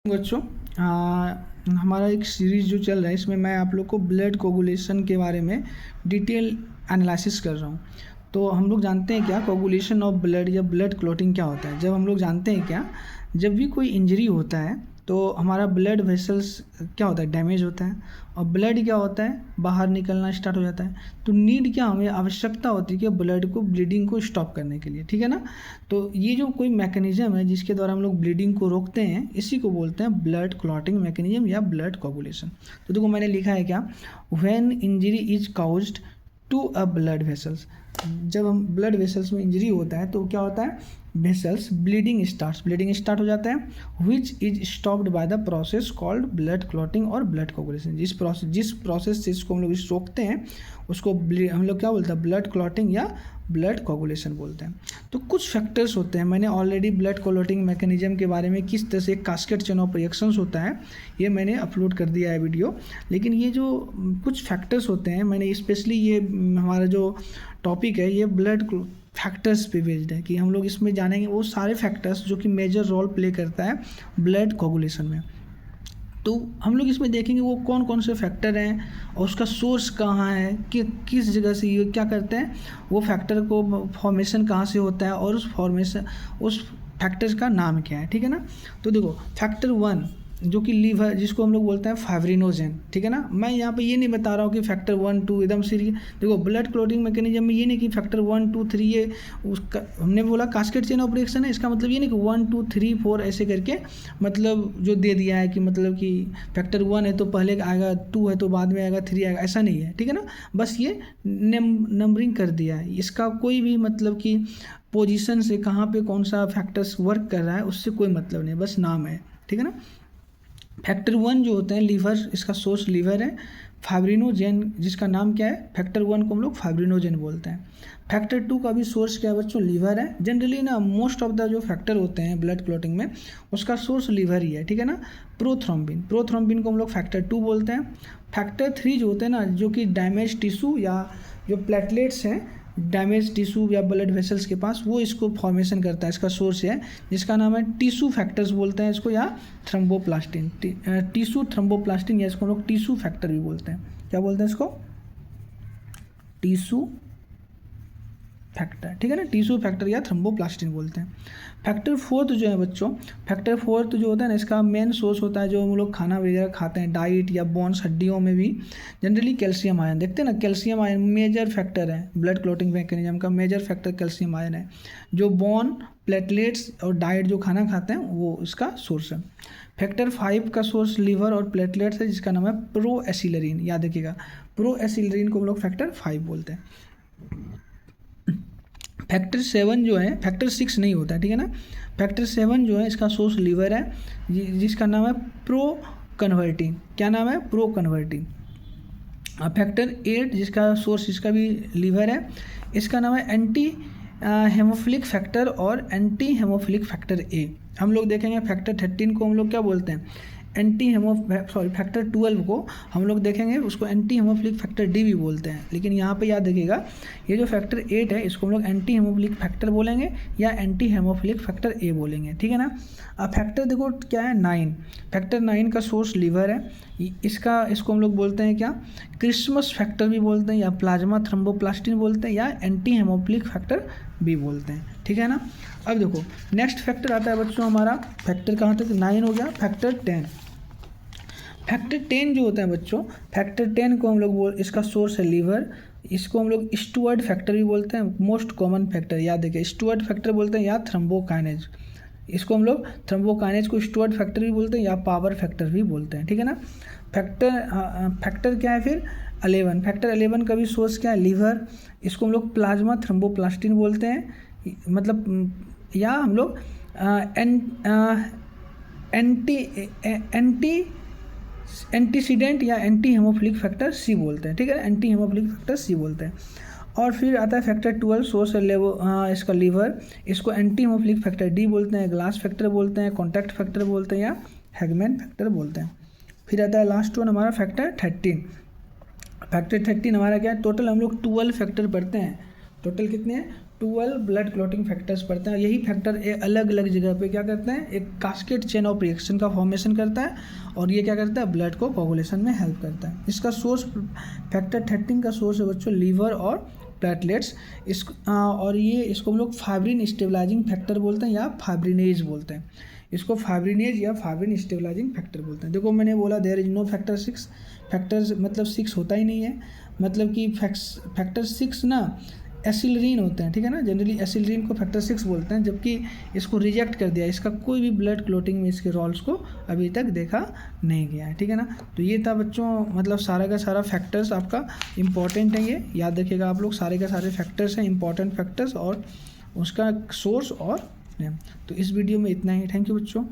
बच्चों हमारा एक सीरीज़ जो चल रहा है इसमें मैं आप लोग को ब्लड कोगुलेशन के बारे में डिटेल एनालिसिस कर रहा हूँ। तो हम लोग जानते हैं क्या कोगुलेशन ऑफ ब्लड या ब्लड क्लॉटिंग क्या होता है। जब हम लोग जानते हैं क्या, जब भी कोई इंजरी होता है तो हमारा ब्लड वेसल्स क्या होता है, डैमेज होता है और ब्लड क्या होता है, बाहर निकलना स्टार्ट हो जाता है। तो नीड क्या, हमें आवश्यकता होती है कि ब्लड को, ब्लीडिंग को स्टॉप करने के लिए, ठीक है ना। तो ये जो कोई मैकेनिज्म है जिसके द्वारा हम लोग ब्लीडिंग को रोकते हैं, इसी को बोलते हैं ब्लड क्लॉटिंग मैकेनिज्म या ब्लड कोगुलेशन। तो देखो मैंने लिखा है क्या, when injury is caused to a blood vessels. जब हम ब्लड वेसल्स में इंजरी होता है तो क्या होता है, वेसल्स ब्लीडिंग स्टार्ट हो जाता है, which is stopped by the process called blood clotting और ब्लड कोगुलेशन। जिस प्रोसेस से इसको हम लोग रोकते हैं उसको हम लोग क्या बोलते हैं, ब्लड क्लॉटिंग या ब्लड कोगुलेशन बोलते हैं। तो कुछ फैक्टर्स होते हैं, मैंने ऑलरेडी ब्लड क्लॉटिंग मैकेनिज्म के बारे में, किस तरह से कास्केड चेन ऑफ रिएक्शंस होता है, ये मैंने अपलोड कर दिया है वीडियो। लेकिन ये जो कुछ फैक्टर्स होते हैं, मैंने स्पेशली ये हमारा जो टॉपिक है ये ब्लड फैक्टर्स पे बेस्ड है कि हम लोग इसमें जानेंगे वो सारे फैक्टर्स जो कि मेजर रोल प्ले करता है ब्लड कोगुलेशन में। तो हम लोग इसमें देखेंगे वो कौन कौन से फैक्टर हैं और उसका सोर्स कहाँ है, कि किस जगह से ये क्या करते हैं, वो फैक्टर को फॉर्मेशन कहाँ से होता है और उस फैक्टर का नाम क्या है, ठीक है ना। तो देखो फैक्टर 1 जो कि लीवर, जिसको हम लोग बोलते हैं फाइब्रिनोजेन, ठीक है ना। मैं यहाँ पे ये नहीं बता रहा हूँ कि फैक्टर 1 2 एकदम सीरियस। देखो ब्लड क्लॉटिंग मैकेनिज्म में ये नहीं कि फैक्टर 1 2 3 ये उसका हमने बोला कास्केड चेन ऑफ रिएक्शन है, इसका मतलब ये नहीं कि 1 2 3 4 ऐसे करके मतलब जो दे दिया है कि मतलब कि फैक्टर 1 है तो पहले आएगा, 2 है तो बाद में आएगा, 3 आएगा, ऐसा नहीं है, ठीक है ना। बस ये नंबरिंग कर दिया है, इसका कोई भी मतलब कि पोजीशन से कहाँ पे कौन सा फैक्टर्स वर्क कर रहा है उससे कोई मतलब नहीं, बस नाम है, ठीक है ना। फैक्टर 1 जो होते हैं लीवर, इसका सोर्स लीवर है। फाइब्रिनोजेन जिसका नाम क्या है, फैक्टर 1 को हम लोग फाइब्रिनोजेन बोलते हैं। फैक्टर 2 का भी सोर्स क्या है बच्चों, लीवर है। जनरली ना मोस्ट ऑफ द जो फैक्टर होते हैं ब्लड क्लॉटिंग में उसका सोर्स लीवर ही है, ठीक है ना। प्रोथ्रोम्बिन को हम लोग फैक्टर 2 बोलते हैं। फैक्टर 3 जो होते हैं ना, जो कि डैमेज टिश्यू या जो प्लेटलेट्स हैं डैमेज टिश्यू या ब्लड वेसल्स के पास, वो इसको फॉर्मेशन करता है, इसका सोर्स है जिसका नाम है टिश्यू फैक्टर्स बोलते हैं इसको, या थ्रोम्बोप्लास्टिन, टिश्यू थ्रोम्बोप्लास्टिन, या इसको हम लोग टिश्यू फैक्टर भी बोलते हैं। क्या बोलते हैं इसको, टिश्यू फैक्टर, ठीक है ना, टिश्यू फैक्टर या थ्रोम्बोप्लास्टिन बोलते हैं। फैक्टर 4 जो है बच्चों, फैक्टर 4 जो होता है ना, इसका मेन सोर्स होता है जो हम लोग खाना वगैरह खाते हैं, डाइट या बोन्स, हड्डियों में भी जनरली कैल्शियम आयन, देखते हैं ना, कैल्शियम आयन मेजर फैक्टर है ब्लड क्लॉटिंग मैकेनिज्म का, मेजर फैक्टर कैल्शियम आयन है, जो बोन, प्लेटलेट्स और डाइट जो खाना खाते हैं वो इसका सोर्स है। फैक्टर 5 का सोर्स लीवर और प्लेटलेट्स है जिसका नाम है प्रोएसिलरीन, याद रखिएगा, प्रोएसिलरीन को हम लोग फैक्टर 5 बोलते हैं। फैक्टर 7 जो है, फैक्टर 6 नहीं होता है, ठीक है ना। फैक्टर 7 जो है इसका सोर्स लीवर है जिसका नाम है प्रो कन्वर्टिन, क्या नाम है, प्रो कन्वर्टिन। फैक्टर 8 जिसका सोर्स इसका भी लीवर है, इसका नाम है एंटी हेमोफिलिक फैक्टर और एंटी हेमोफिलिक फैक्टर ए। हम लोग देखेंगे फैक्टर 13 को हम लोग क्या बोलते हैं, फैक्टर 12 को हम लोग देखेंगे उसको एंटी हेमोफिलिक फैक्टर डी भी बोलते हैं। लेकिन यहाँ पे याद रखिएगा ये जो फैक्टर 8 है इसको हम लोग एंटी हेमोफिलिक फैक्टर बोलेंगे या एंटी हेमोफिलिक फैक्टर ए बोलेंगे, ठीक है ना। अब फैक्टर देखो क्या है, 9, फैक्टर 9 का सोर्स लीवर है, इसको हम लोग बोलते हैं क्या, क्रिसमस फैक्टर भी बोलते हैं या प्लाज्मा थ्रोम्बोप्लास्टिन बोलते हैं या एंटी हेमोफिलिक फैक्टर भी बोलते हैं, ठीक है ना। अब देखो नेक्स्ट फैक्टर आता है बच्चों हमारा, फैक्टर कहाँ तक, 9 हो गया, फैक्टर 10। फैक्टर 10 जो होता है बच्चों, फैक्टर 10 को हम लोग इसका सोर्स है लीवर, इसको हम लोग स्टुअर्ट फैक्टर भी बोलते हैं, मोस्ट कॉमन फैक्टर याद देखिए, स्टुअर्ट फैक्टर बोलते हैं या थ्रोम्बोकाइनेज, इसको हम लोग थ्रोम्बोकाइनेज को स्टुअर्ट फैक्टर भी बोलते हैं या पावर फैक्टर भी बोलते हैं, ठीक है ना। फैक्टर क्या है फिर 11, फैक्टर 11 का भी सोर्स क्या है, लीवर, इसको हम लोग प्लाज्मा थ्रोम्बोप्लास्टिन बोलते हैं, मतलब या हम लोग एंटीसीडेंट या एंटी हेमोफिलिक फैक्टर सी बोलते हैं, ठीक है, एंटी हेमोफिलिक फैक्टर सी बोलते हैं। और फिर आता है फैक्टर 12 सोर्स है इसका लीवर, इसको एंटी हेमोफिलिक फैक्टर डी बोलते हैं, ग्लास फैक्टर बोलते हैं, कॉन्टैक्ट फैक्टर बोलते हैं या हैगमैन फैक्टर बोलते हैं। फिर आता है लास्ट वन हमारा फैक्टर 13। फैक्टर 13 हमारा क्या है, टोटल हम लोग 12 फैक्टर पढ़ते हैं, टोटल कितने हैं, 12 ब्लड क्लॉटिंग फैक्टर्स पढ़ते हैं। यही फैक्टर अलग अलग जगह पे क्या करते हैं, एक कास्केड चेन ऑफ रिएक्शन का फॉर्मेशन करता है और ये क्या करता है, ब्लड को कोगुलेशन में हेल्प करता है। इसका सोर्स फैक्टर 13 का सोर्स है बच्चों लीवर और प्लेटलेट्स। और ये इसको हम लोग फाइब्रिन स्टेबलाइजिंग फैक्टर बोलते हैं या फाइब्रिनेज बोलते हैं। इसको फाइब्रिनेज या फाइब्रिन स्टेबलाइजिंग फैक्टर बोलते हैं। देखो मैंने बोला there is no factor 6, factors मतलब 6 होता ही नहीं है, मतलब कि फैक्टर 6 ना एसिलरीन होते हैं, ठीक है ना। जनरली एसिलरीन को फैक्टर 6 बोलते हैं, जबकि इसको रिजेक्ट कर दिया, इसका कोई भी ब्लड क्लोटिंग में इसके रोल्स को अभी तक देखा नहीं गया है, ठीक है ना। तो ये था बच्चों, मतलब सारा का सारा फैक्टर्स आपका इंपॉर्टेंट है, ये याद रखिएगा आप लोग, सारे का सारे फैक्टर्स हैं इंपॉर्टेंट फैक्टर्स और उसका सोर्स और नेम। तो इस वीडियो में इतना ही, थैंक यू बच्चों।